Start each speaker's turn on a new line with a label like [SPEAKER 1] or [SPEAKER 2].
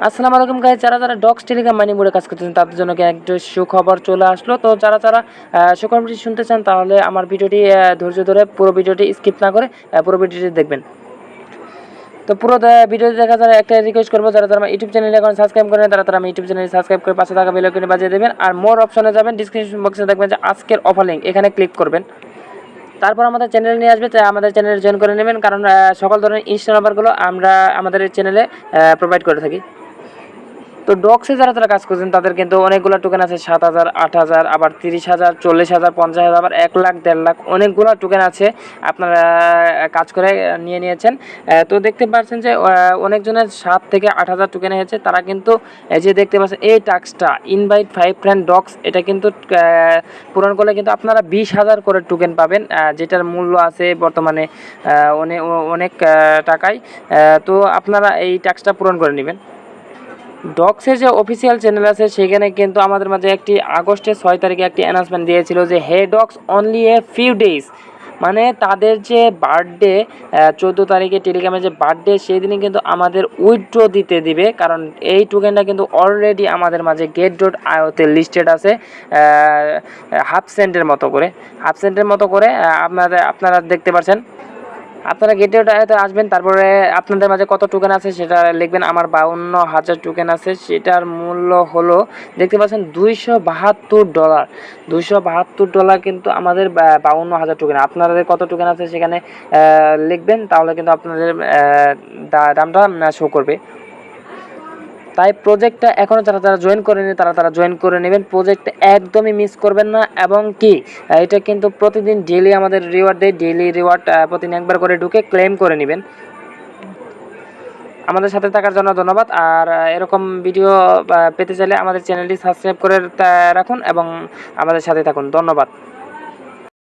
[SPEAKER 1] আসসালামু আলাইকুম গাইস, যারা ডক্স টেলিগ্রাম মাইনিং বোর্ডে কাজ করতেছেন তাদের জন্য একটা সুখবর চলে আসলো। তো যারা সুখবরটি শুনতে চান তাহলে আমার ভিডিওটি ধৈর্য ধরে পুরো ভিডিওটি স্কিপ না করে পুরো ভিডিওটি দেখবেন। তো পুরো ভিডিওটি দেখা যারা একটা রিকোয়েস্ট করবো, যারা আমার ইউটিউব চ্যানেলে এখন সাবস্ক্রাইব করেন তারা আমার ইউটিউব চ্যানেলে সাবস্ক্রাইব করে পাশে থাকা বেল আইকনে বাজিয়ে দেবেন। আর মোর অপশনে যাবেন, ডিসক্রিপশন বক্সে দেখবেন যে আজকের অফার লিঙ্ক, এখানে ক্লিক করবেন। তারপর আমাদের চ্যানেল নিয়ে আসবে, তাই আমাদের চ্যানেলে জয়েন করে নেবেন, কারণ সকল ধরনের ইনস্টা নাম্বারগুলো আমরা আমাদের চ্যানেলে প্রোভাইড করে থাকি। তো ডক্সে যারা কাজ করছেন তাদের কিন্তু অনেকগুলো টোকেন আছে, 7,000, 8,000, আবার 30,000, 40,000, 50,000, আবার 1 লাখ, 1.5 লাখ, অনেকগুলো টোকেন আছে আপনারা কাজ করে নিয়েছেন। তো দেখতে পাচ্ছেন যে অনেকজনের 7 থেকে 8,000 টোকেন হয়েছে। তারা কিন্তু এই যে দেখতে পাচ্ছেন এই টাস্কটা ইনভাইট 5 ফ্রেন্ড ডক্স, এটা কিন্তু পূরণ করলে কিন্তু আপনারা 20,000 করে টোকেন পাবেন, যেটার মূল্য আছে বর্তমানে অনেক টাকায়। তো আপনারা এই টাস্কটা পূরণ করে নেবেন। ডক্সের যে অফিসিয়াল চ্যানেল আছে সেখানে কিন্তু আমাদের মাঝে একটি আগস্টের 6 তারিখে একটি অ্যানাউন্সমেন্ট দিয়েছিল যে hey docs only a few days, মানে তাদের যে বার্থডে 14 তারিখে টেলিগ্রামে যে বার্থডে সেই দিনই কিন্তু আমাদের উইথড্র দিতে দিবে, কারণ এই টোকেনটা কিন্তু অলরেডি আমাদের মাঝে get.io-তে লিস্টেড আছে হাফ সেন্টের মতো করে আপনারা দেখতে পাচ্ছেন। আপনারা গেটে আসবেন, তারপরে আপনাদের মাঝে কত টোকেন আছে সেটা লিখবেন। আমার 52,000 টোকেন আছে, সেটার মূল্য হলো দেখতে পাচ্ছেন $272। $272 কিন্তু আমাদের 52,000 টোকেন। আপনাদের কত টোকেন আছে সেখানে লিখবেন, তাহলে কিন্তু আপনাদের দামটা শো করবে। তাই প্রজেক্টটা এখনও যারা জয়েন করেনি তারা জয়েন করে নেবেন। প্রজেক্ট একদমই মিস করবেন না। এবং কি এটা কিন্তু প্রতিদিন ডেইলি আমাদের রিওয়ার্ড দেয়, ডেইলি রিওয়ার্ড প্রতিদিন একবার করে ঢুকে ক্লেম করে নেবেন। আমাদের সাথে থাকার জন্য ধন্যবাদ। আর এরকম ভিডিও পেতে চাইলে আমাদের চ্যানেলটি সাবস্ক্রাইব করে রাখুন এবং আমাদের সাথে থাকুন। ধন্যবাদ।